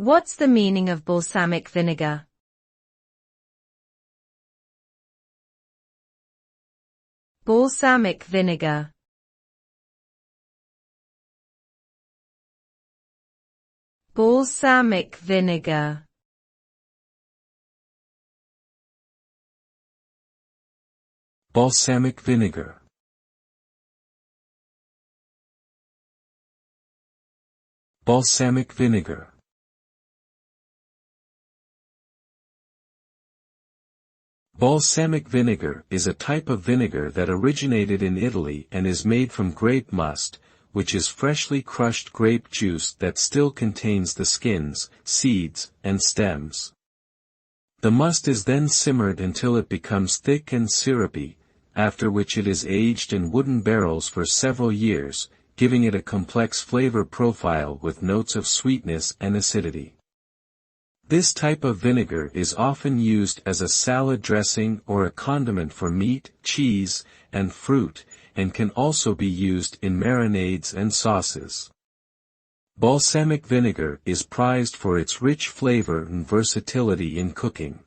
What's the meaning of balsamic vinegar? Balsamic vinegar. Balsamic vinegar. Balsamic vinegar. Balsamic vinegar. Balsamic vinegar is a type of vinegar that originated in Italy and is made from grape must, which is freshly crushed grape juice that still contains the skins, seeds, and stems. The must is then simmered until it becomes thick and syrupy, after which it is aged in wooden barrels for several years, giving it a complex flavor profile with notes of sweetness and acidity. This type of vinegar is often used as a salad dressing or a condiment for meat, cheese, and fruit, and can also be used in marinades and sauces. Balsamic vinegar is prized for its rich flavor and versatility in cooking.